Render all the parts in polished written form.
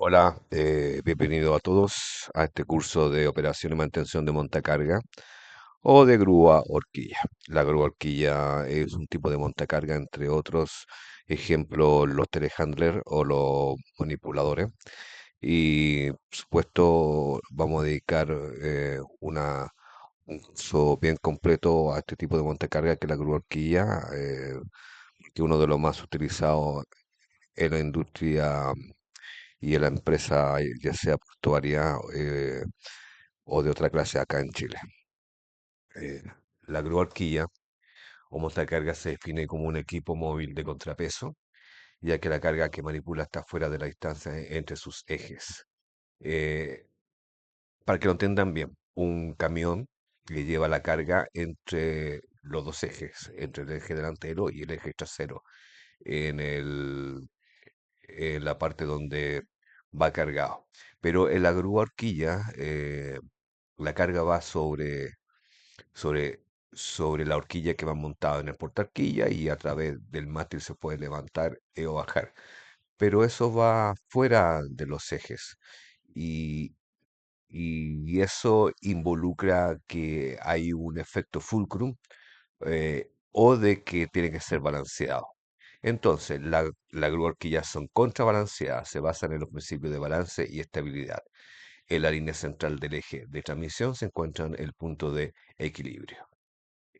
Hola, bienvenido a todos a este curso de operación y mantención de montacarga o de grúa horquilla. La grúa horquilla es un tipo de montacarga, entre otros ejemplos, los telehandlers o los manipuladores. Y por supuesto vamos a dedicar un curso bien completo a este tipo de montacarga que es la grúa horquilla, que es uno de los más utilizados en la industria y en la empresa, ya sea portuaria o de otra clase acá en Chile. Eh, la grúa horquilla o montacarga se define como un equipo móvil de contrapeso, ya que la carga que manipula está fuera de la distancia entre sus ejes. Eh, para que lo entiendan bien, un camión que lleva la carga entre los dos ejes, entre el eje delantero y el eje trasero, en en la parte donde va cargado. Pero en la grúa horquilla, la carga va sobre, sobre la horquilla que va montada en el portaarquilla y a través del mástil se puede levantar o bajar. Pero eso va fuera de los ejes y, y eso involucra que hay un efecto fulcrum o de que tiene que ser balanceado. Entonces, la grúa horquilla son contrabalanceadas, se basan en los principios de balance y estabilidad. En la línea central del eje de transmisión se encuentra el punto de equilibrio.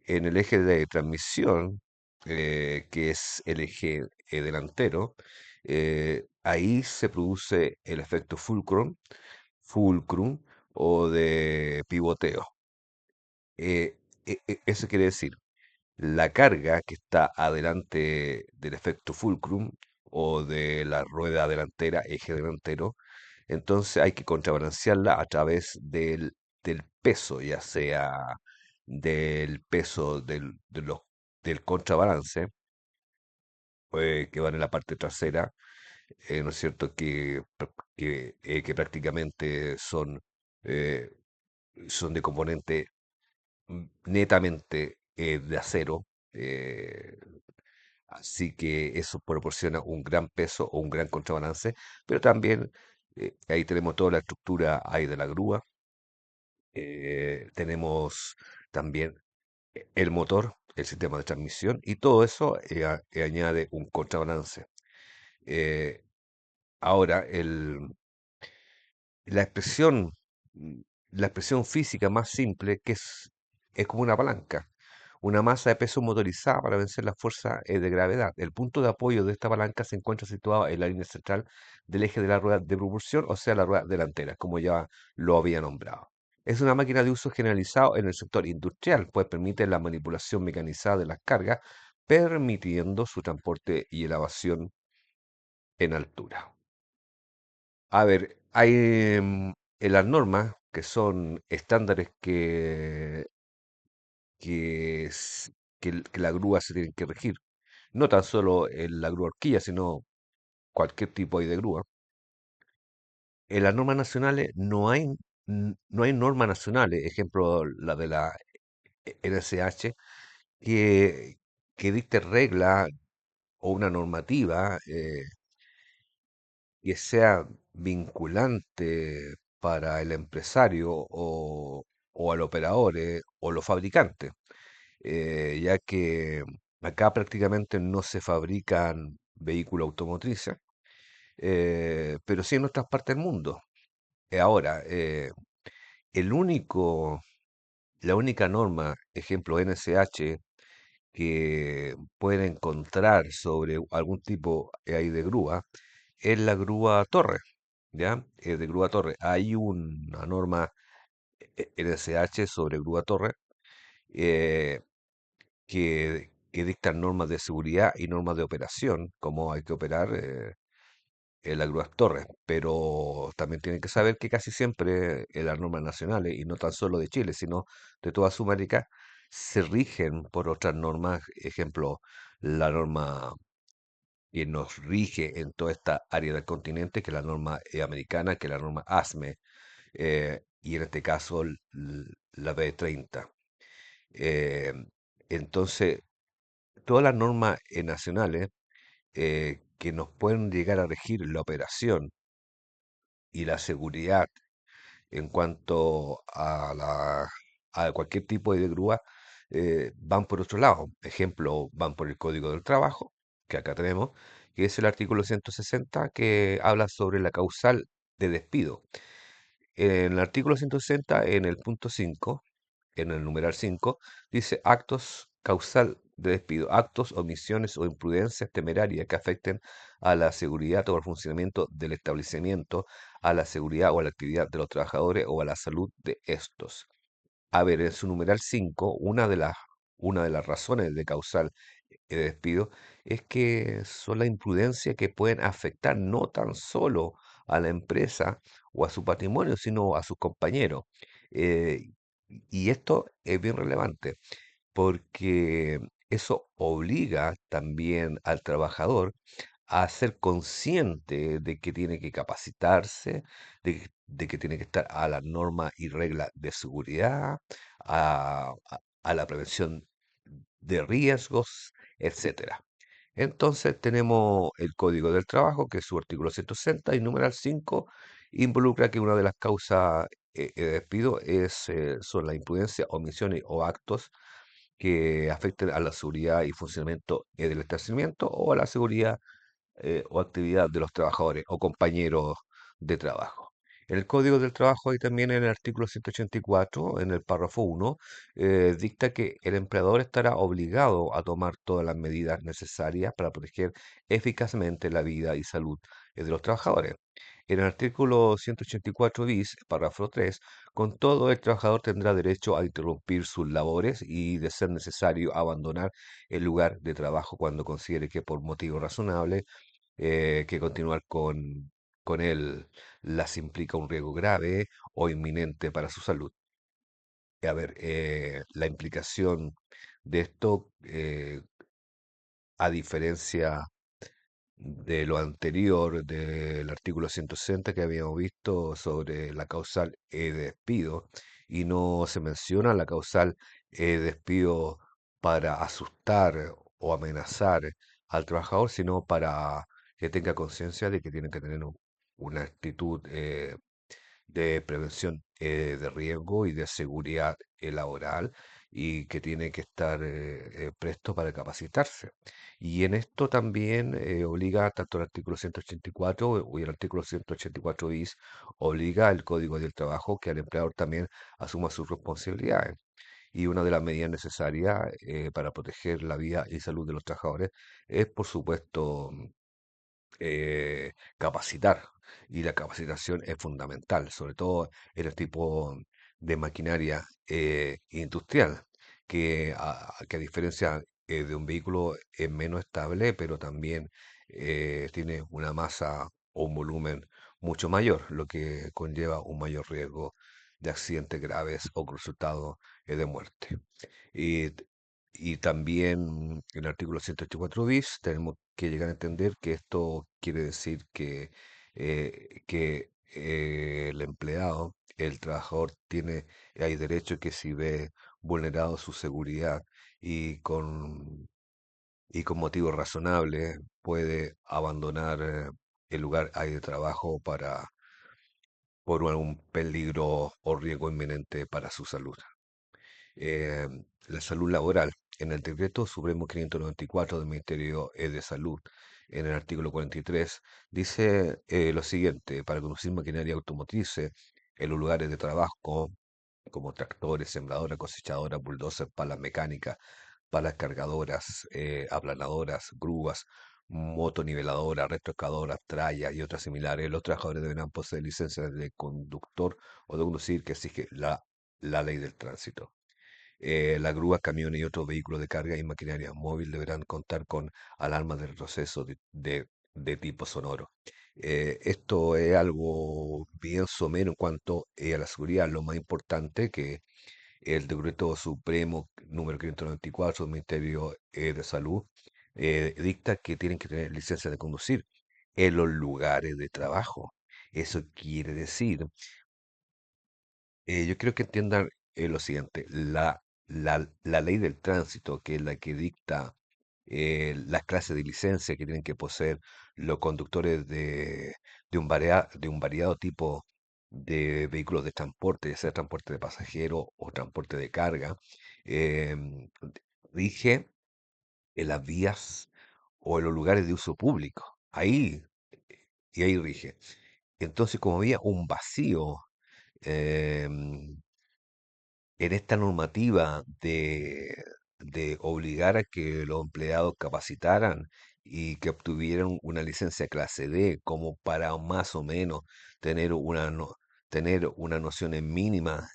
En el eje de transmisión, que es el eje delantero, ahí se produce el efecto fulcrum o de pivoteo. Eso quiere decir, la carga que está adelante del efecto fulcrum o de la rueda delantera, eje delantero, entonces hay que contrabalancearla a través del peso, ya sea del peso del contrabalance, que van en la parte trasera, ¿no es cierto? Que prácticamente eh, son de componente netamente de acero. Así que eso proporciona un gran peso o un gran contrabalance, pero también ahí tenemos toda la estructura ahí de la grúa. Tenemos también el motor, el sistema de transmisión y todo eso añade un contrabalance. Eh, ahora, la expresión, mm, la expresión física más simple, es como una palanca, una masa de peso motorizada para vencer la fuerza de gravedad. El punto de apoyo de esta palanca se encuentra situado en la línea central del eje de la rueda de propulsión, o sea, la rueda delantera, como ya lo había nombrado. Es una máquina de uso generalizado en el sector industrial, pues permite la manipulación mecanizada de las cargas, permitiendo su transporte y elevación en altura. A ver, hay en las normas que son estándares que, s- que la grúa se tienen que regir. No tan solo en la grúa horquilla, sino cualquier tipo ahí de grúa. En las normas nacionales no hay normas nacionales, ejemplo, la de la NSH, que, que dicte regla o una normativa que sea vinculante para el empresario o al operador o los fabricantes, ya que acá prácticamente no se fabrican vehículos automotrices, pero sí en otras partes del mundo. Ahora, el único, la única norma, ejemplo NSH, que pueden encontrar sobre algún tipo ahí de grúa, es la grúa torre, ¿ya? De grúa torre. Hay una norma NSH sobre grúa torre eh, que dictan normas de seguridad y normas de operación, cómo hay que operar en las grúas torres, pero también tienen que saber que casi siempre las normas nacionales, y no tan solo de Chile, sino de toda Sudamérica, se rigen por otras normas, ejemplo, la norma que nos rige en toda esta área del continente, que es la norma americana, que es la norma ASME, y en este caso la B30. Eh, entonces, todas las normas nacionales que nos pueden llegar a regir la operación y la seguridad en cuanto a cualquier tipo de grúa, van por otro lado. Ejemplo, van por el Código del Trabajo, que acá tenemos, que es el artículo 160 que habla sobre la causal de despido. En el artículo 160, en el punto 5, en el numeral 5, dice actos causal de despido, actos, omisiones o imprudencias temerarias que afecten a la seguridad o al funcionamiento del establecimiento, a la seguridad o a la actividad de los trabajadores o a la salud de estos. A ver, en su numeral 5, una de las razones de causal despido es que son la imprudencia que pueden afectar no tan solo a la empresa o a su patrimonio, sino a sus compañeros. Eh, y esto es bien relevante porque eso obliga también al trabajador a ser consciente de que tiene que capacitarse, de que tiene que estar a las normas y reglas de seguridad, a la prevención de riesgos, etcétera. Entonces tenemos el Código del Trabajo, que es su artículo 160, y numeral 5 involucra que una de las causas de despido son la imprudencia, omisiones o actos que afecten a la seguridad y funcionamiento del establecimiento o a la seguridad o actividad de los trabajadores o compañeros de trabajo. En el Código del Trabajo y también en el artículo 184, en el párrafo 1, dicta que el empleador estará obligado a tomar todas las medidas necesarias para proteger eficazmente la vida y salud de los trabajadores. En el artículo 184 bis, párrafo 3, con todo el trabajador tendrá derecho a interrumpir sus labores y, de ser necesario, abandonar el lugar de trabajo cuando considere que por motivo razonable que continuar con él las implica un riesgo grave o inminente para su salud. A ver, la implicación de esto, a diferencia de lo anterior del artículo 160 que habíamos visto sobre la causal de despido, y no se menciona la causal de despido para asustar o amenazar al trabajador, sino para que tenga conciencia de que tiene que tener una actitud de prevención de riesgo y de seguridad laboral y que tiene que estar presto para capacitarse. Y en esto también obliga tanto el artículo 184 y el artículo 184 bis, obliga al Código del Trabajo que el empleador también asuma sus responsabilidades. Y una de las medidas necesarias para proteger la vida y salud de los trabajadores es, por supuesto, capacitar. Y la capacitación es fundamental, sobre todo en el tipo de maquinaria industrial, que a diferencia de un vehículo es menos estable, pero también tiene una masa o un volumen mucho mayor, lo que conlleva un mayor riesgo de accidentes graves o resultado de muerte. Y, y también en el artículo 184 bis tenemos que llegar a entender que esto quiere decir que el empleado, el trabajador, hay derecho que si ve vulnerado su seguridad y y con motivos razonables puede abandonar el lugar ahí de trabajo por un peligro o riesgo inminente para su salud. eh, la salud laboral. En el decreto Supremo 594 del Ministerio de Salud, en el artículo 43, dice lo siguiente: para conducir maquinaria automotriz en los lugares de trabajo, como tractores, sembradoras, cosechadoras, bulldozers, palas mecánicas, palas cargadoras, aplanadoras, grúas, motoniveladoras, retroexcavadoras, trallas y otras similares, los trabajadores deberán poseer licencia de conductor o de conducir que exige la ley del tránsito. Las grúas, camiones y otros vehículos de carga y maquinaria móvil deberán contar con alarmas de retroceso de tipo sonoro. Esto es algo bien somero en cuanto a la seguridad. Lo más importante que el Decreto Supremo número 594 del Ministerio de Salud dicta que tienen que tener licencia de conducir en los lugares de trabajo. Eso quiere decir, yo creo que entiendan lo siguiente: la ley del tránsito, que es la que dicta las clases de licencia que tienen que poseer los conductores de un variado tipo de vehículos de transporte, ya sea transporte de pasajeros o transporte de carga, em, rige en las vías o en los lugares de uso público. Y ahí rige. Entonces, como había un vacío em, en esta normativa de obligar a que los empleados capacitaran y que obtuvieran una licencia clase D como para más o menos tener tener una noción en mínima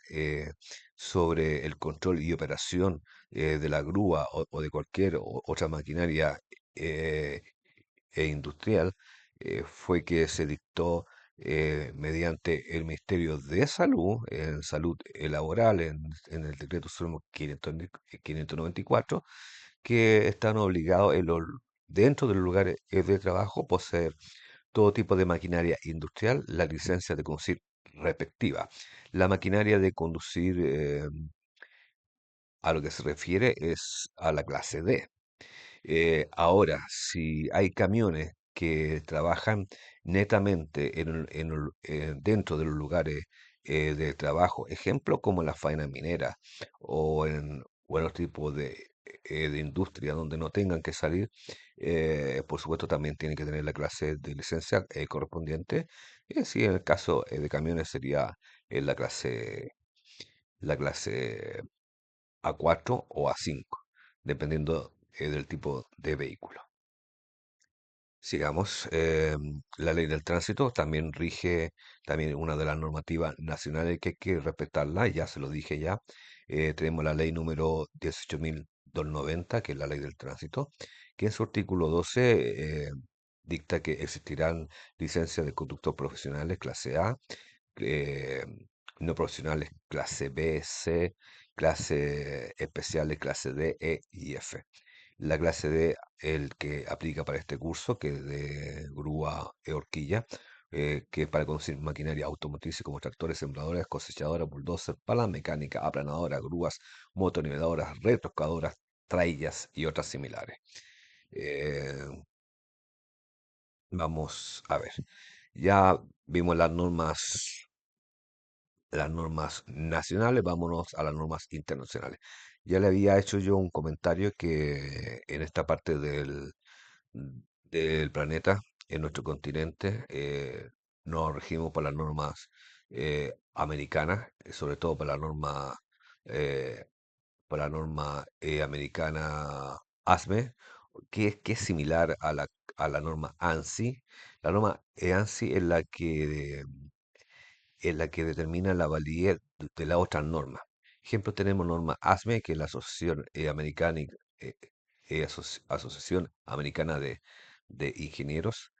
sobre el control y operación de la grúa o de cualquier otra maquinaria eh, industrial, fue que se dictó mediante el Ministerio de Salud, en Salud Laboral, en el Decreto Supremo 594, que están obligados dentro de los lugares de trabajo poseer todo tipo de maquinaria industrial, la licencia de conducir respectiva. La maquinaria de conducir a lo que se refiere es a la clase D. Ahora, si hay camiones que trabajan netamente dentro de los lugares de trabajo, ejemplo como la faena minera o en otro tipo de industria donde no tengan que salir, por supuesto también tienen que tener la clase de licencia correspondiente. Si en el caso de camiones sería la clase A4 o A5 dependiendo del tipo de vehículo. Sigamos. La ley del tránsito también rige, también una de las normativas nacionales que hay que respetarla, ya se lo dije ya. Tenemos la ley número 18.290, que es la ley del tránsito, que en su artículo 12 dicta que existirán licencias de conductor profesionales clase A, eh, no profesionales clase B, C, clase especiales clase D, E y F. La clase D, el que aplica para este curso, que es de grúa e horquilla, que es para conducir maquinaria automotriz como tractores, sembradores, cosechadoras, bulldozer, palas mecánicas, aplanadoras, grúas, motoniveladores, retroexcavadoras, traillas y otras similares. Eh, Vamos a ver. Ya vimos las normas nacionales, vámonos a las normas internacionales. Ya le había hecho yo un comentario que en esta parte del planeta, en nuestro continente, nos regimos por las normas americanas, sobre todo eh, por la norma americana ASME, que es similar a la norma ANSI. La norma ANSI es la que determina la validez de la otra norma. Ejemplo, tenemos norma ASME, que es la eh, Asociación Americana de Ingenieros.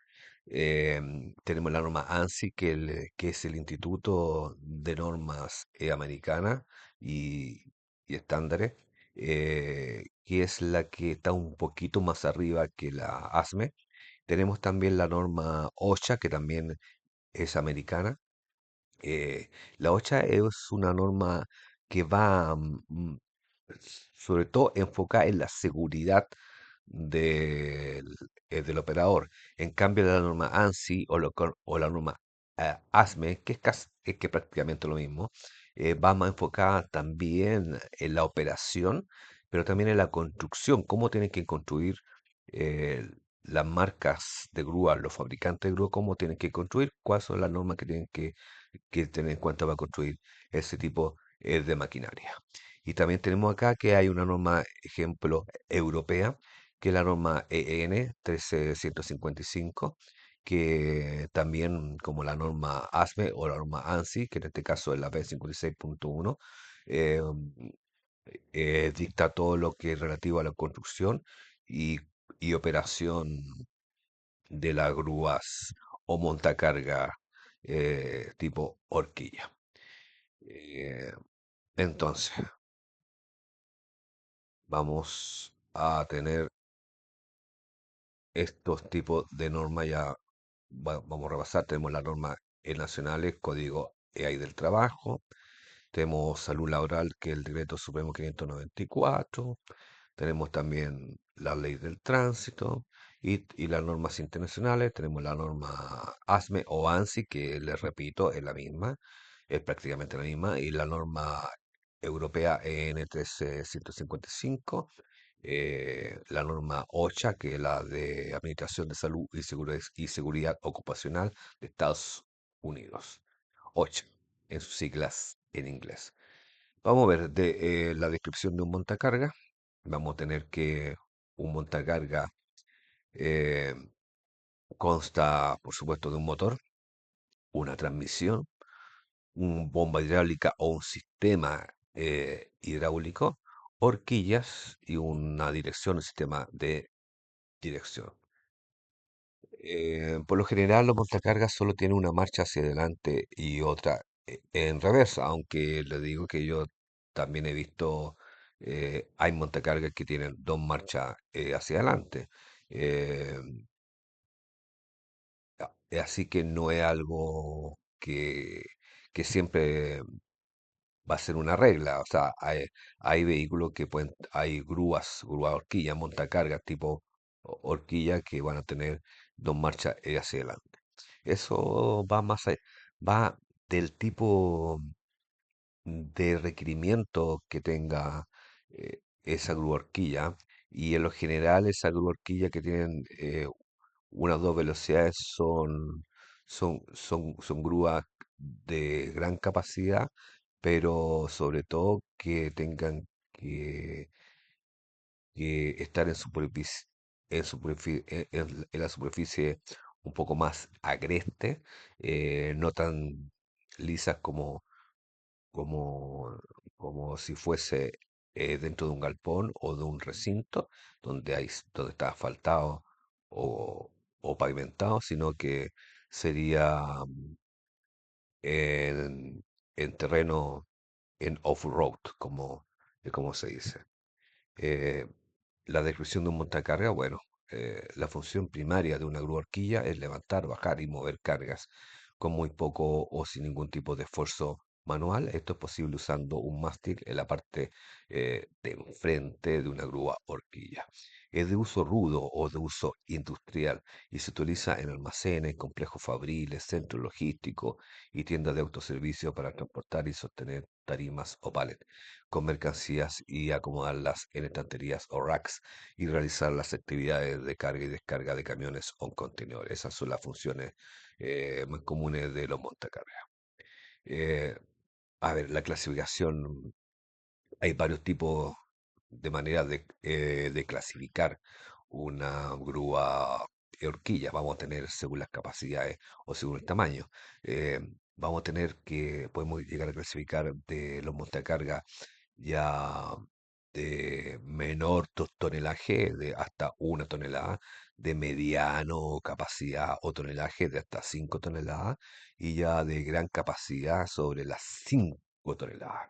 Tenemos la norma ANSI, que es el Instituto de Normas Americana y Estándares, que es la que está un poquito más arriba que la ASME. Tenemos también la norma OSHA, que también es americana. La OSHA es una norma que va sobre todo enfocada en la seguridad del operador. En cambio, la norma ANSI o la norma ASME, es que prácticamente lo mismo, va más enfocada también en la operación, pero también en la construcción, cómo tienen que construir eh, las marcas de grúa, los fabricantes de grúa, cómo tienen que construir, cuáles son las normas que tienen que tener en cuenta para construir ese tipo de maquinaria. Y también tenemos acá que hay una norma, ejemplo, europea, que es la norma EN 13155, que también como la norma ASME o la norma ANSI, que en este caso es la B56.1, eh, dicta todo lo que es relativo a la construcción y, y operación de las grúas o montacarga tipo horquilla. Eh, entonces, vamos a tener estos tipos de normas ya, vamos a repasar, tenemos las normas nacionales, Código EAI del Trabajo, tenemos Salud Laboral, que es el Decreto Supremo 594, tenemos también la ley del tránsito y las normas internacionales. Tenemos la norma ASME o ANSI, que les repito, es la misma, es prácticamente la misma, y la norma europea EN 135, la norma OSHA, que es la de Administración de Salud y Seguridad Ocupacional de Estados Unidos. OSHA, en sus siglas en inglés. Vamos a ver la descripción de un montacarga. Vamos a tener que un montacarga eh, consta, por supuesto, de un motor, una transmisión, un bomba hidráulica o un sistema hidráulico, horquillas y una dirección, un sistema de dirección. Por lo general, los montacargas solo tienen una marcha hacia adelante y otra en reversa, aunque le digo que yo también he visto, hay montacargas que tienen dos marchas hacia adelante. Eh, Así que no es algo que siempre va a ser una regla. O sea, hay vehículos que pueden, hay grúas horquillas, montacargas tipo horquilla que van a tener dos marchas hacia adelante. Eso va más allá, va del tipo de requerimiento que tenga esa grúa horquilla. Y en lo general, esa grúa horquilla que tienen unas dos velocidades son grúas de gran capacidad, pero sobre todo que tengan que, que estar en la superficie un poco más agreste, no tan lisas como, como si fuese dentro de un galpón o de un recinto donde está asfaltado o, o pavimentado, sino que sería en, en terreno en off-road, como se dice. Eh, la descripción de un montacarga, bueno, la función primaria de una grúa horquilla es levantar, bajar y mover cargas con muy poco o sin ningún tipo de esfuerzo manual. Esto es posible usando un mástil en la parte de enfrente de una grúa horquilla. Es de uso rudo o de uso industrial y se utiliza en almacenes, complejos fabriles, centros logísticos y tiendas de autoservicio para transportar y sostener tarimas o palets con mercancías y acomodarlas en estanterías o racks y realizar las actividades de carga y descarga de camiones o contenedores. Esas son las funciones más comunes de los montacargas. Eh, a ver, la clasificación, hay varios tipos de maneras de clasificar una grúa de horquilla. Vamos a tener según las capacidades o según el tamaño. Eh, Vamos a tener que, podemos llegar a clasificar de los montacargas ya de menor tonelaje, de hasta 1 tonelada, de mediano capacidad o tonelaje de hasta 5 toneladas, y ya de gran capacidad sobre las 5 toneladas.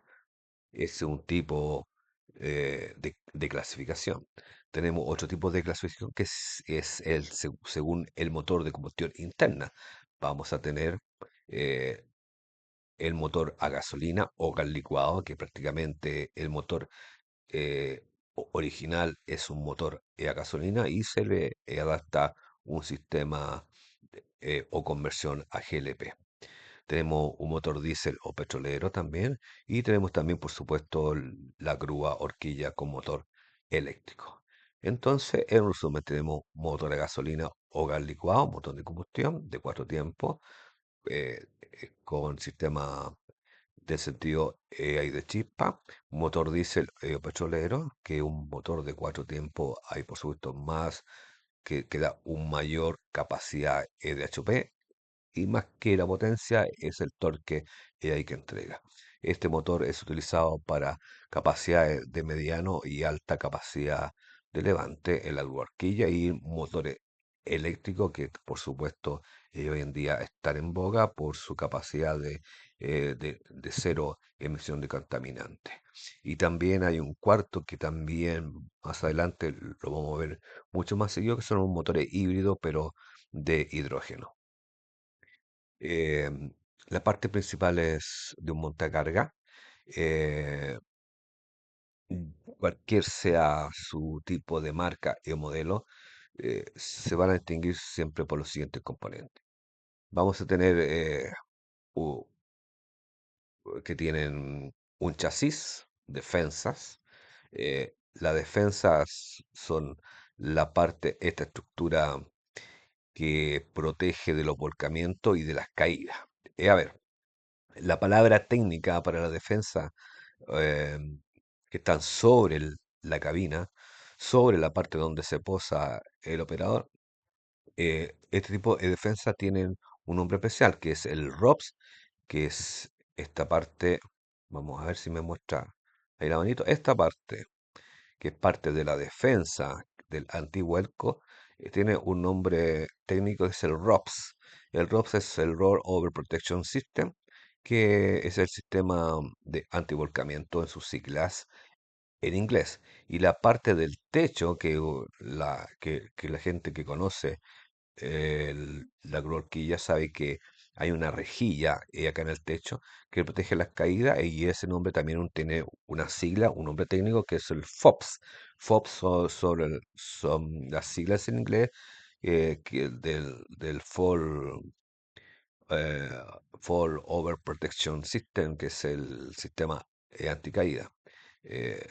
Ese es un tipo de clasificación. Tenemos otro tipo de clasificación que es según el motor de combustión interna. Vamos a tener eh, el motor a gasolina o gas licuado, que prácticamente el motor original es un motor a gasolina y se le adapta un sistema o conversión a GLP. Tenemos un motor diésel o petrolero también y tenemos también, por supuesto, la grúa horquilla con motor eléctrico. Entonces, en resumen, tenemos motor a gasolina o gas licuado, motor de combustión de 4 tiempos, con sistema de sentido hay de chispa, motor diésel o petrolero, que es un motor de 4 tiempos, hay por supuesto más que da un mayor capacidad de HP y más que la potencia es el torque que entrega. Este motor es utilizado para capacidades de mediano y alta capacidad de levante en la horquilla y motores eléctricos que por supuesto hoy en día están en boga por su capacidad de cero emisión de contaminantes. Y también hay un cuarto que también más adelante lo vamos a ver mucho más seguido, que son los motores híbridos pero de hidrógeno. Em, la parte principal es de un montacarga. eh, cualquier sea su tipo de marca y modelo, se van a distinguir siempre por los siguientes componentes. Vamos a tener u- que tienen un chasis, defensas. Las defensas son la parte, esta estructura que protege de los volcamientos y de las caídas. A ver, la palabra técnica para la defensa eh, que están sobre la cabina, sobre la parte donde se posa el operador, este tipo de defensa tienen un nombre especial, que es el ROPS, que es esta parte, vamos a ver si me muestra ahí la manito, esta parte, que es parte de la defensa del antivuelco, tiene un nombre técnico, es el ROPS. El ROPS es el Roll Over Protection System, que es el sistema de antivolcamiento en sus siglas en inglés. Y la parte del techo que la gente que conoce la horquilla sabe que hay una rejilla acá en el techo que protege las caídas y ese nombre también tiene una sigla, un nombre técnico que es el FOPS. FOPS son las siglas en inglés del eh, Fall Over Protection System, que es el sistema anticaída. Eh,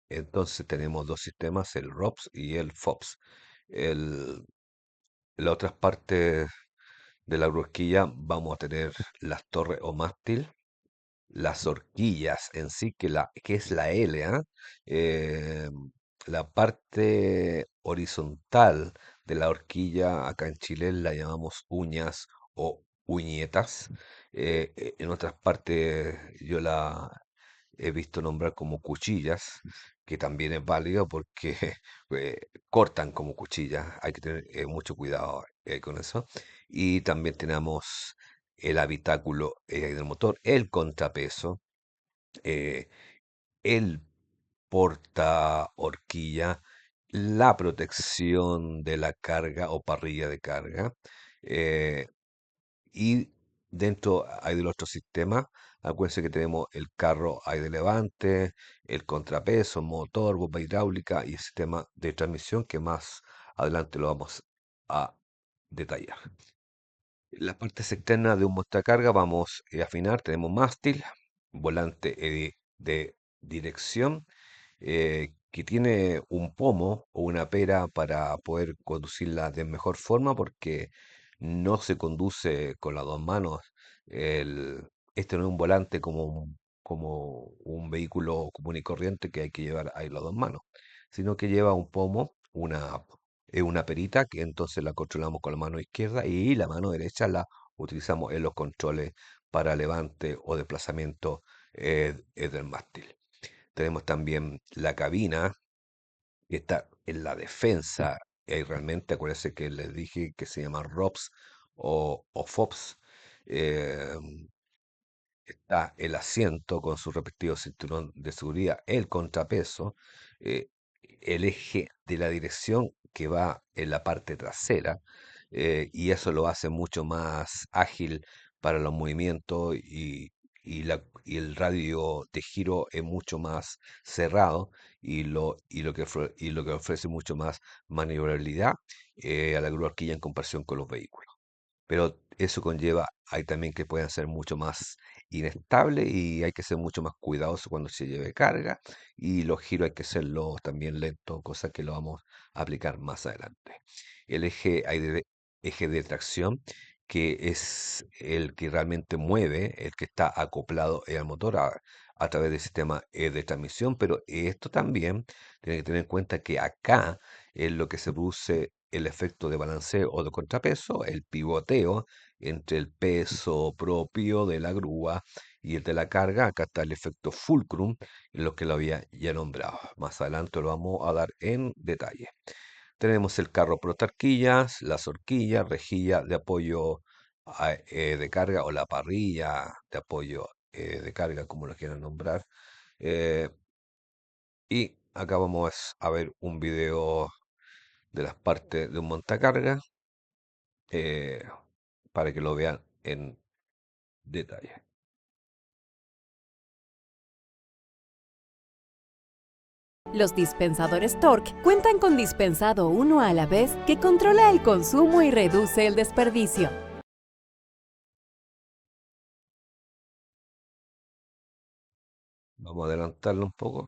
entonces tenemos dos sistemas, el ROPS y el FOPS. El, las otras partes de la horquilla vamos a tener las torres o mástil, las horquillas en sí, que es la L, ¿ah? Eh, la parte horizontal de la horquilla, acá en Chile la llamamos uñas o uñetas. En otras partes yo la he visto nombrar como cuchillas, que también es válido porque eh, cortan como cuchillas. Hay que tener mucho cuidado con eso. Y también tenemos el habitáculo del motor, el contrapeso, eh, el porta horquilla, la protección de la carga o parrilla de carga. eh, y dentro hay del otro sistema. Acuérdense que tenemos el carro hay de levante, el contrapeso, motor, bomba hidráulica y el sistema de transmisión que más adelante lo vamos a detallar. Las partes externas de un montacarga vamos a afinar. Tenemos mástil, volante de dirección, que tiene un pomo o una pera para poder conducirla de mejor forma porque no se conduce con las dos manos. Este no es un volante como un vehículo común y corriente que hay que llevar ahí las dos manos, sino que lleva un pomo, una perita que entonces la controlamos con la mano izquierda y la mano derecha la utilizamos en los controles para levante o desplazamiento del mástil. Tenemos también la cabina, que está en la defensa. Y realmente, acuérdense que les dije que se llama ROPS o FOPS. eh, Está el asiento con su respectivo cinturón de seguridad, el contrapeso, eh, el eje de la dirección que va en la parte trasera, y eso lo hace mucho más ágil para los movimientos y el radio de giro es mucho más cerrado y lo que ofrece mucho más maniobrabilidad a la grúa horquilla en comparación con los vehículos, pero eso conlleva, hay también que pueden ser mucho más inestables y hay que ser mucho más cuidadoso cuando se lleve carga y los giros hay que hacerlos también lentos, cosa que lo vamos a aplicar más adelante. El eje, eje de tracción, que es el que realmente mueve, el que está acoplado al motor a través del sistema de transmisión, pero esto también tiene que tener en cuenta que acá es lo que se produce el efecto de balanceo o de contrapeso, el pivoteo entre el peso propio de la grúa y el de la carga. Acá está el efecto fulcrum, en lo que lo había ya nombrado. Más adelante lo vamos a dar en detalle. Tenemos el carro protarquillas, las horquillas, rejilla de apoyo de carga o la parrilla de apoyo de carga, como lo quieran nombrar. Eh, y acá vamos a ver un video de las partes de un montacarga eh, para que lo vean en detalle. Los dispensadores Torque cuentan con dispensado uno a la vez que controla el consumo y reduce el desperdicio. Vamos a adelantarlo un poco.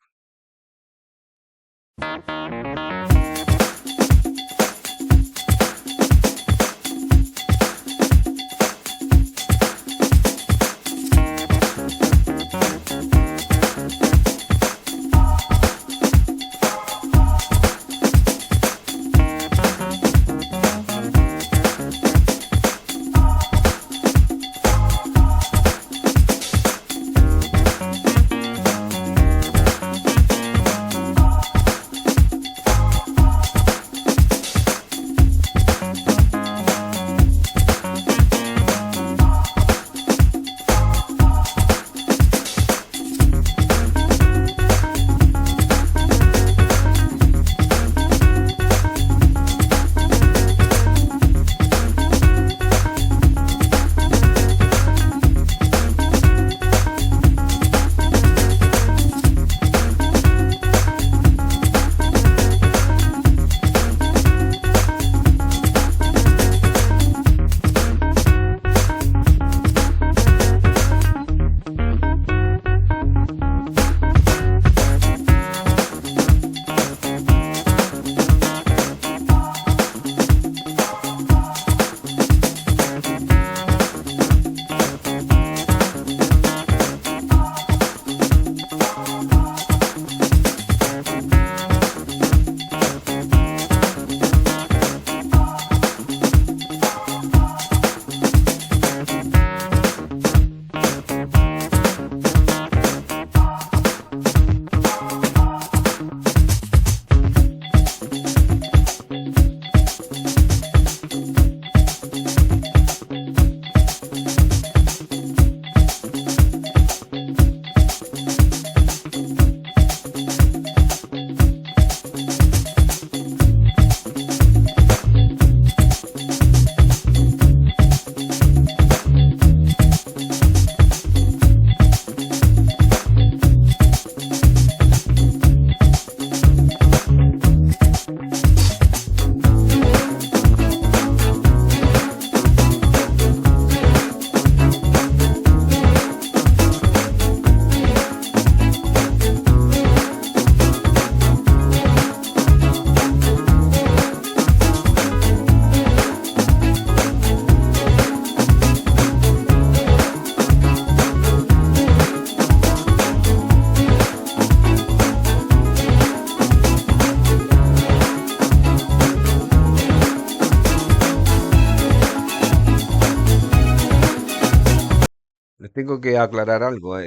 Les tengo que aclarar algo.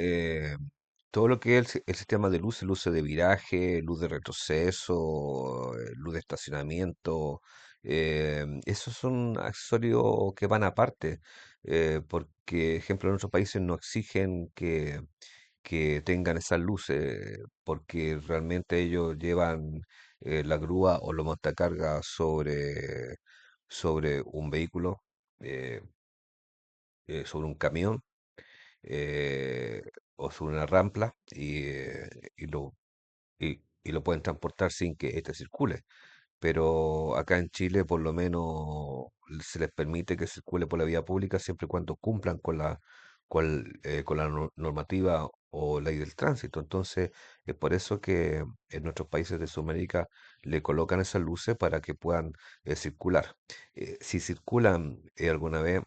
Todo lo que es el sistema de luz, luz de viraje, luz de retroceso, luz de estacionamiento, esos son accesorios que van aparte, porque, ejemplo, en otros países no exigen que tengan esas luces, porque realmente ellos llevan la grúa o lo montacarga sobre un vehículo, eh, sobre un camión eh, o sobre una rampla y lo pueden transportar sin que éste circule. Pero acá en Chile por lo menos se les permite que circule por la vía pública siempre y cuando cumplan con la normativa o ley del tránsito. Entonces es por eso que en nuestros países de Sudamérica le colocan esas luces para que puedan circular. Si circulan alguna vez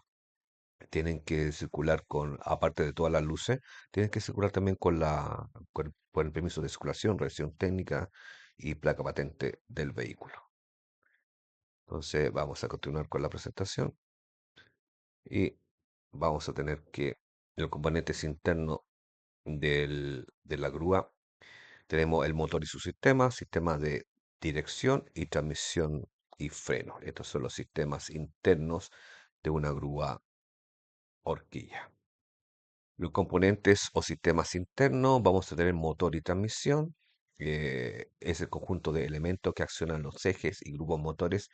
tienen que circular aparte de todas las luces, tienen que circular también con el permiso de circulación, revisión técnica y placa patente del vehículo. Entonces vamos a continuar con la presentación y vamos a tener que los componentes internos de la grúa tenemos el motor y su sistema, sistema de dirección y transmisión y freno. Estos son los sistemas internos de una grúa horquilla. Los componentes o sistemas internos, vamos a tener motor y transmisión. Es el conjunto de elementos que accionan los ejes y grupos motores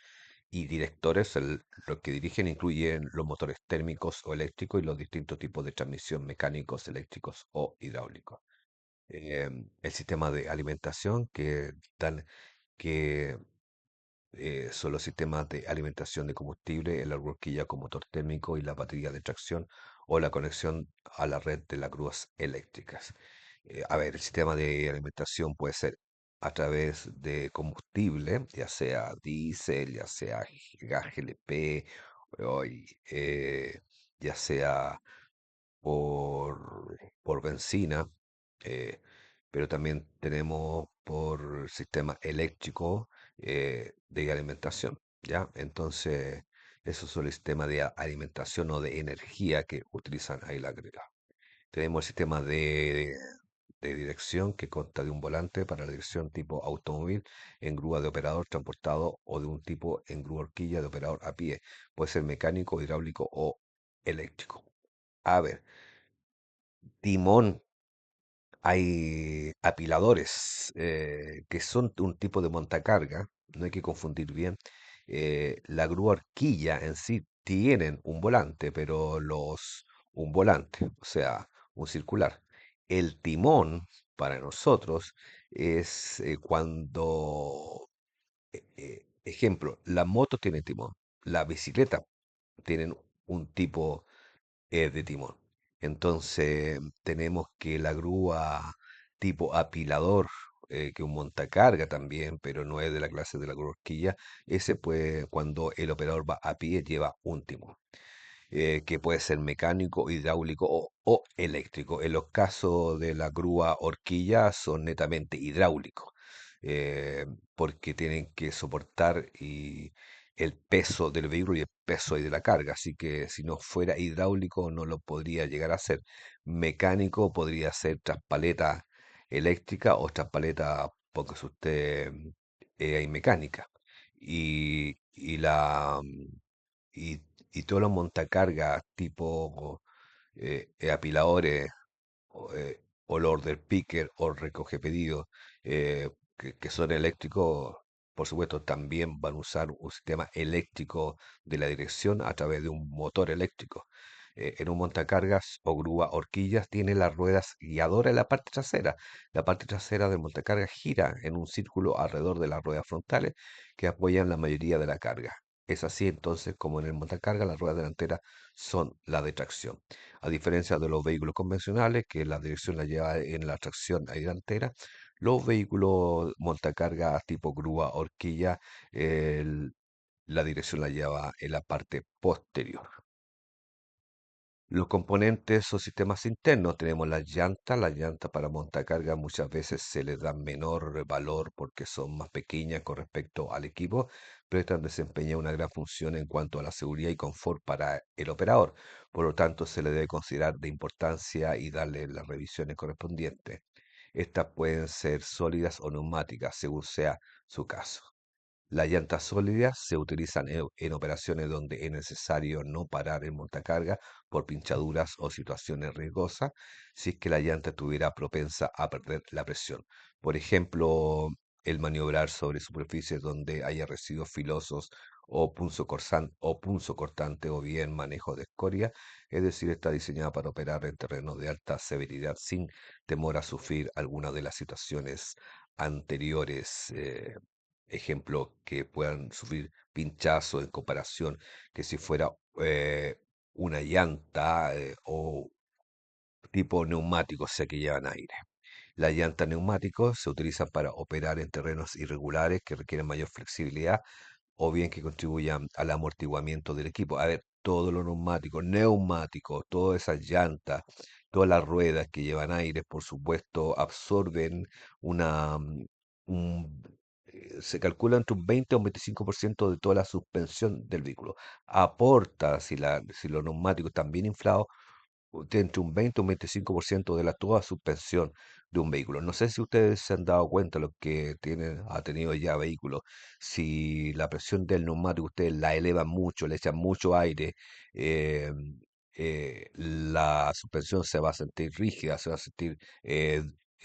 y directores. Los que dirigen incluyen los motores térmicos o eléctricos y los distintos tipos de transmisión mecánicos, eléctricos o hidráulicos. el sistema de alimentación que son los sistemas de alimentación de combustible, el horquilla como motor térmico y la batería de tracción o la conexión a la red de las grúas eléctricas. A ver, el sistema de alimentación puede ser a través de combustible, ya sea diésel, ya sea gas GLP, o, ya sea por benzina, eh, pero también tenemos por sistema eléctrico de alimentación, ¿ya? Entonces, esos son el sistema de alimentación o de energía que utilizan ahí la agregado. Tenemos el sistema de dirección que consta de un volante para la dirección tipo automóvil en grúa de operador transportado o de un tipo en grúa horquilla de operador a pie. Puede ser mecánico, hidráulico o eléctrico. A ver, timón, hay apiladores que son un tipo de montacarga, no hay que confundir bien. La grúa horquilla en sí tienen un volante, pero un volante, o sea, un circular. El timón para nosotros es ejemplo, la moto tiene timón, la bicicleta tienen un tipo de timón. Entonces tenemos que la grúa tipo apilador, que un montacarga también, pero no es de la clase de la grúa horquilla, ese pues cuando el operador va a pie lleva un timón que puede ser mecánico, hidráulico o eléctrico. En los casos de la grúa horquilla son netamente hidráulicos, eh, porque tienen que soportar el peso del vehículo y el peso de la carga. Así que si no fuera hidráulico no lo podría llegar a ser. Mecánico podría ser traspaleta eléctrica o traspaleta, porque si usted hay mecánica. Y y, y todos los montacargas tipo apiladores o el order picker o recoge pedidos que son eléctricos, por supuesto, también van a usar un sistema eléctrico de la dirección a través de un motor eléctrico. En un montacargas o grúa horquillas tiene las ruedas guiadoras en la parte trasera. La parte trasera del montacargas gira en un círculo alrededor de las ruedas frontales que apoyan la mayoría de la carga. Es así entonces como en el montacargas las ruedas delanteras son la de tracción. A diferencia de los vehículos convencionales, que la dirección la lleva en la tracción delantera, los vehículos montacargas tipo grúa, horquilla, el- la dirección la lleva en la parte posterior. Los componentes o sistemas internos, tenemos las llantas para montacarga muchas veces se les da menor valor porque son más pequeñas con respecto al equipo, pero estas desempeñan una gran función en cuanto a la seguridad y confort para el operador. Por lo tanto, se le debe considerar de importancia y darle las revisiones correspondientes. Estas pueden ser sólidas o neumáticas, según sea su caso. Las llantas sólidas se utilizan en operaciones donde es necesario no parar el montacarga por pinchaduras o situaciones riesgosas, si es que la llanta estuviera propensa a perder la presión. Por ejemplo, el maniobrar sobre superficies donde haya residuos filosos o punzocortante o bien manejo de escoria, es decir, está diseñada para operar en terrenos de alta severidad sin temor a sufrir alguna de las situaciones anteriores. Ejemplo, que puedan sufrir pinchazo en comparación que si fuera una llanta o tipo neumático, o sea que llevan aire. Las llantas neumáticos se utilizan para operar en terrenos irregulares que requieren mayor flexibilidad o bien que contribuyan al amortiguamiento del equipo. A ver, todos los neumáticos, todas esas llantas, todas las ruedas que llevan aire, por supuesto, absorben una... un- se calcula entre un 20 o un 25% de toda la suspensión del vehículo. Aporta, si los neumáticos están bien inflados, de entre un 20 o un 25% de la toda suspensión de un vehículo. No sé si ustedes se han dado cuenta, los que ha tenido ya vehículos, si la presión del neumático ustedes la elevan mucho, le echan mucho aire, eh, la suspensión se va a sentir rígida, se va a sentir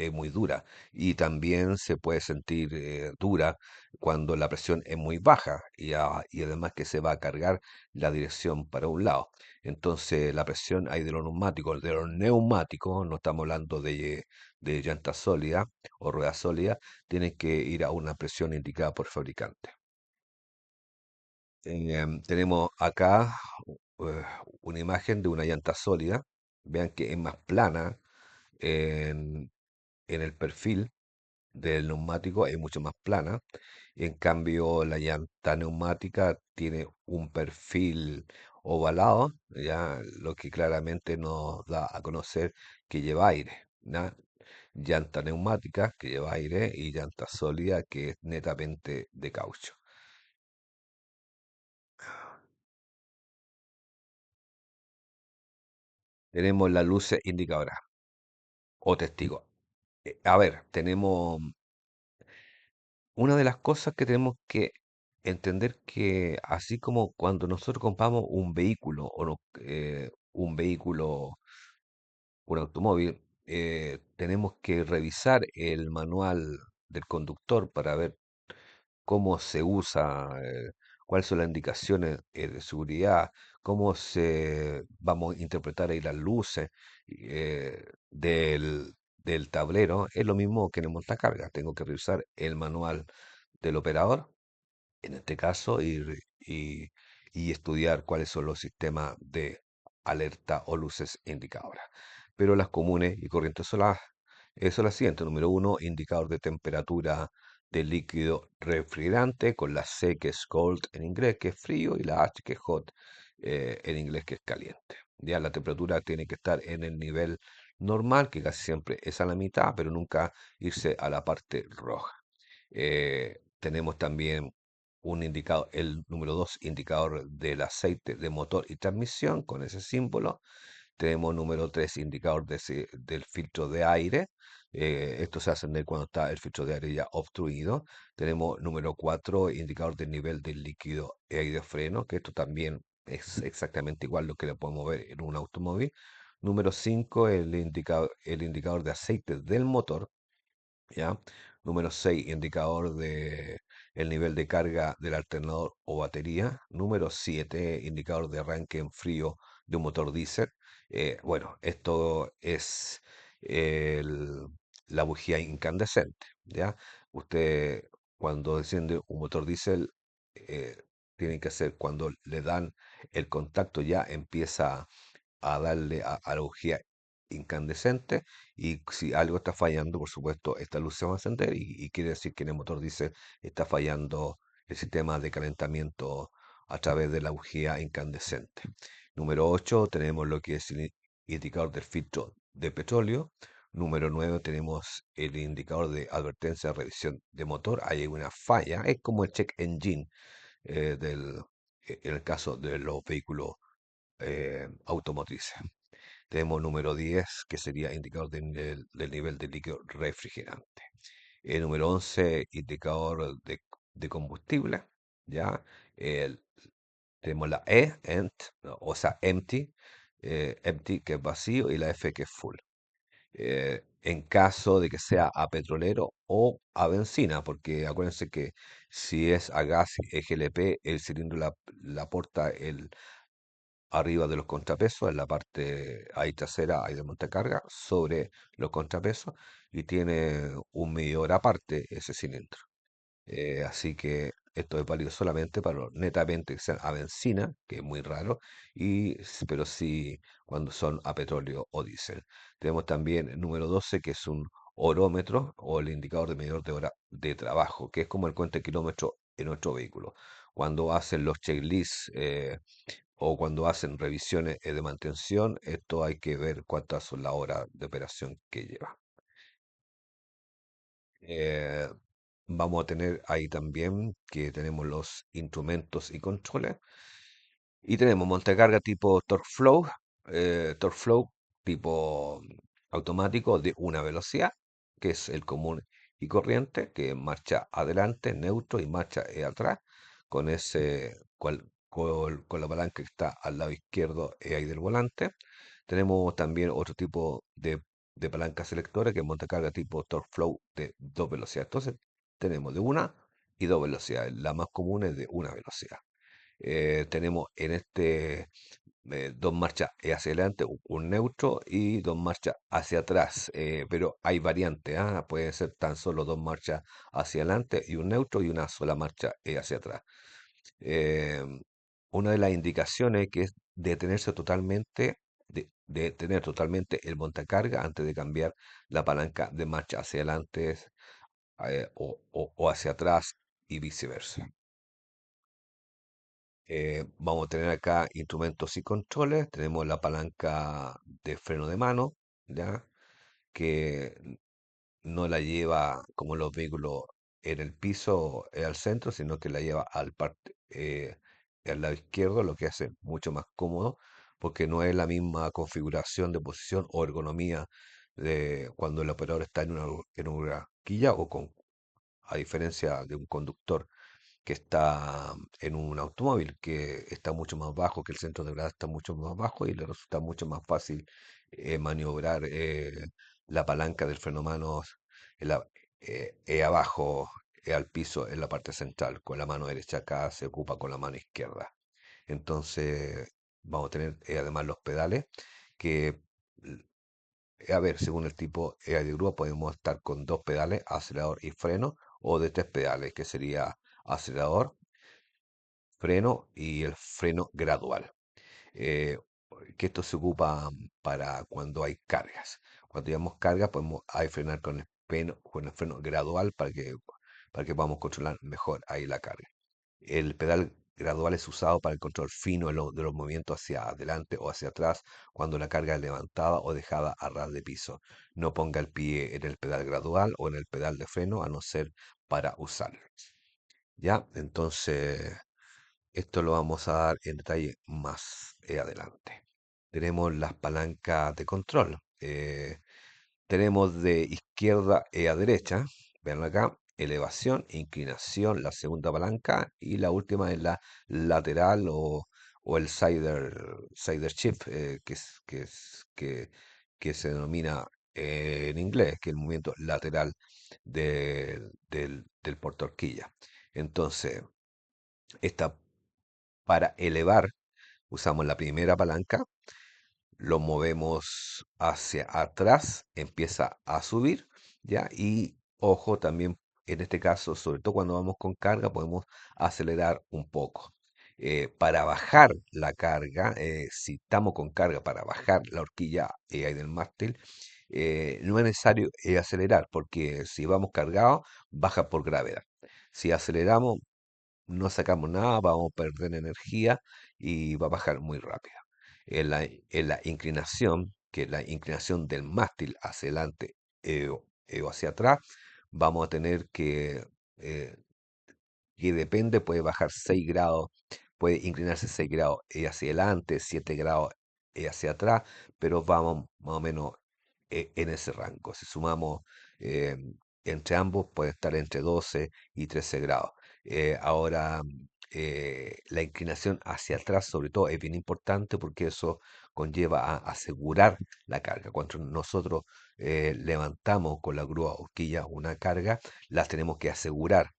es muy dura y también se puede sentir dura cuando la presión es muy baja y además que se va a cargar la dirección para un lado. Entonces la presión hay de los neumáticos, no estamos hablando de llanta sólida o rueda sólida, tienen que ir a una presión indicada por fabricante. Tenemos acá eh, una imagen de una llanta sólida. Vean que es más plana en, en el perfil del neumático, es mucho más plana. En cambio, la llanta neumática tiene un perfil ovalado, ya lo que claramente nos da a conocer que lleva aire. ¿Ya? Llanta neumática que lleva aire y llanta sólida que es netamente de caucho. Tenemos las luces indicadoras o testigos. A ver, tenemos una de las cosas que tenemos que entender que así como cuando nosotros compramos un vehículo un vehículo, un automóvil, tenemos que revisar el manual del conductor para ver cómo se usa, cuáles son las indicaciones de seguridad, cómo se vamos a interpretar ahí las luces del tablero. Es lo mismo que en el montacarga. Tengo que revisar el manual del operador en este caso, y, y estudiar cuáles son los sistemas de alerta o luces indicadoras. Pero las comunes y corrientes son las siguientes. Número uno, indicador de temperatura del líquido refrigerante, con la C que es cold en inglés, que es frío, y la H que es hot en inglés, que es caliente. Ya la temperatura tiene que estar en el nivel normal, que casi siempre es a la mitad, pero nunca irse a la parte roja. Tenemos también un indicador, el número 2 indicador del aceite de motor y transmisión, con ese símbolo. Tenemos número 3 indicador del filtro de aire. Esto se hace de cuando está el filtro de aire ya obstruido. Tenemos número 4 indicador del nivel del líquido de freno, que esto también es exactamente igual lo que le podemos ver en un automóvil. Número 5 el indicador de aceite del motor. ¿Ya? Número 6 indicador de el nivel de carga del alternador o batería. Número 7 indicador de arranque en frío de un motor diésel. Bueno, esto es el- la bujía incandescente, ¿ya? Usted cuando enciende un motor diésel, eh, tiene que hacer cuando le dan el contacto ya empieza a darle a la bujía incandescente y si algo está fallando, por supuesto, esta luz se va a encender y quiere decir que en el motor diésel está fallando el sistema de calentamiento a través de la bujía incandescente. Número 8 tenemos lo que es el indicador del filtro de petróleo. Número 9 tenemos el indicador de advertencia de revisión de motor. Ahí hay una falla, es como el check engine en el caso de los vehículos automotrices. Tenemos número 10 que sería indicador del nivel de líquido refrigerante. El número 11 indicador de combustible, ¿ya? El- Tenemos la no, o sea, empty, que es vacío, y la F, que es full. En caso de que sea a petrolero o a benzina, porque acuérdense que si es a gas GLP, el cilindro la aporta arriba de los contrapesos, en la parte ahí trasera hay de montacarga, sobre los contrapesos, y tiene un medidor aparte ese cilindro. Así que esto es válido solamente para los netamente que sean a benzina, que es muy raro, pero sí cuando son a petróleo o diésel. Tenemos también el número 12, que es un orómetro o el indicador de medidor de hora de trabajo, que es como el cuenta de kilómetros en nuestro vehículo. Cuando hacen los checklists o cuando hacen revisiones de mantención, esto hay que ver cuántas son las horas de operación que lleva. Eh, Vamos a tener ahí también que tenemos los instrumentos y controles. Y tenemos montecarga tipo torque flow tipo automático de una velocidad, que es el común y corriente, que marcha adelante, neutro y marcha atrás, con la palanca que está al lado izquierdo ahí del volante. Tenemos también otro tipo de palanca selectora, que es montacarga tipo torque flow de dos velocidades. Entonces tenemos de una y dos velocidades. La más común es de una velocidad. Tenemos en este dos marchas hacia adelante, un neutro y dos marchas hacia atrás. Pero hay variantes, ¿ah? Pueden ser tan solo dos marchas hacia adelante y un neutro y una sola marcha hacia atrás. Eh, una de las indicaciones que es detenerse totalmente, de tener totalmente el montacarga antes de cambiar la palanca de marcha hacia adelante o hacia atrás y viceversa. Vamos a tener acá instrumentos y controles. Tenemos la palanca de freno de mano, ¿ya? Que no la lleva como los vehículos en el piso al centro, sino que la lleva al lado izquierdo, lo que hace mucho más cómodo, porque no es la misma configuración de posición o ergonomía de cuando el operador está en una horquilla a diferencia de un conductor que está en un automóvil que está mucho más bajo, que el centro de gravedad está mucho más bajo y le resulta mucho más fácil maniobrar la palanca del freno manos en abajo, al piso, en la parte central. Con la mano derecha acá se ocupa con la mano izquierda. Entonces vamos a tener además los pedales que, a ver, según el tipo de grúa podemos estar con dos pedales, acelerador y freno, o de tres pedales, que sería acelerador, freno y el freno gradual. eh, que esto se ocupa para cuando hay cargas. Cuando llevamos carga podemos ahí frenar con el freno gradual para que podamos controlar mejor ahí la carga. El pedal gradual es usado para el control fino de los movimientos hacia adelante o hacia atrás cuando la carga es levantada o dejada a ras de piso. No ponga el pie en el pedal gradual o en el pedal de freno a no ser para usarlo. ¿Ya? Entonces, esto lo vamos a dar en detalle más adelante. Tenemos las palancas de control. Tenemos de izquierda a derecha, vean acá, elevación, inclinación, la segunda palanca y la última es la lateral o el sider shift, que se denomina en inglés, que es el movimiento lateral del portaorquilla. Entonces, esta para elevar usamos la primera palanca, lo movemos hacia atrás, empieza a subir, ¿ya? Y ojo también, en este caso, sobre todo cuando vamos con carga, podemos acelerar un poco. Para bajar la carga, si estamos con carga, para bajar la horquilla ahí del mástil, no es necesario acelerar, porque si vamos cargados, baja por gravedad. Si aceleramos, no sacamos nada, vamos a perder energía y va a bajar muy rápido. En la inclinación, que es la inclinación del mástil hacia adelante o hacia atrás, vamos a tener eh, que depende, puede bajar 6 grados, puede inclinarse 6 grados hacia adelante, 7 grados hacia atrás, pero vamos más o menos en ese rango. Si sumamos eh, entre ambos, puede estar entre 12 y 13 grados. Ahora, la inclinación hacia atrás, sobre todo, es bien importante porque eso conlleva a asegurar la carga. Cuando nosotros levantamos con la grúa horquilla una carga, la tenemos que asegurar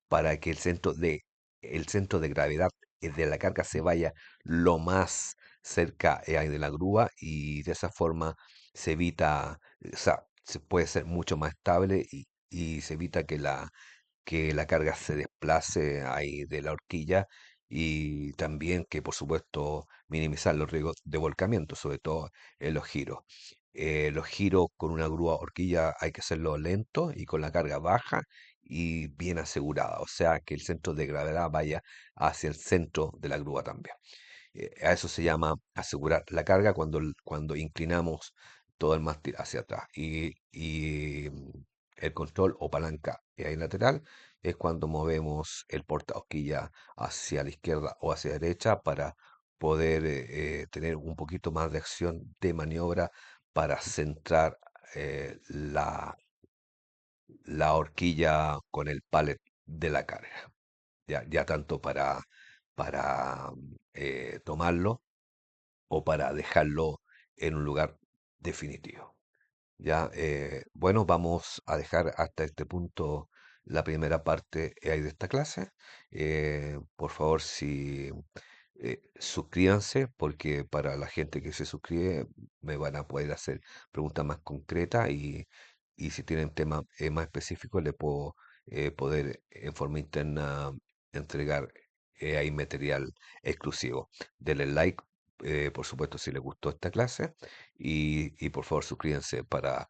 para que el centro de gravedad de la carga se vaya lo más cerca de la grúa y de esa forma se evita, o sea, se puede ser mucho más estable y se evita que la carga se desplace ahí de la horquilla y también que por supuesto minimizar los riesgos de volcamiento, sobre todo en los giros. Los giros con una grúa horquilla hay que hacerlo lento y con la carga baja y bien asegurada, o sea que el centro de gravedad vaya hacia el centro de la grúa también. A eso se llama asegurar la carga cuando inclinamos todo el mástil hacia atrás. Y el control o palanca ahí lateral es cuando movemos el portahoquilla hacia la izquierda o hacia la derecha para poder tener un poquito más de acción de maniobra para centrar la horquilla con el pallet de la carga. Ya tanto para tomarlo o para dejarlo en un lugar definitivo. Ya, bueno, vamos a dejar hasta este punto la primera parte de esta clase. Por favor, si suscríbanse, porque para la gente que se suscribe me van a poder hacer preguntas más concretas y si tienen temas más específicos le puedo poder en forma interna entregar ahí material exclusivo. Denle like, por supuesto, si les gustó esta clase y por favor suscríbanse para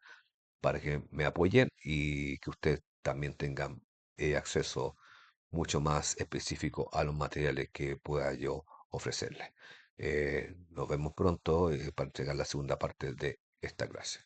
que me apoyen y que ustedes también tengan acceso mucho más específico a los materiales que pueda yo ofrecerles. Nos vemos pronto para entregar la segunda parte de esta clase.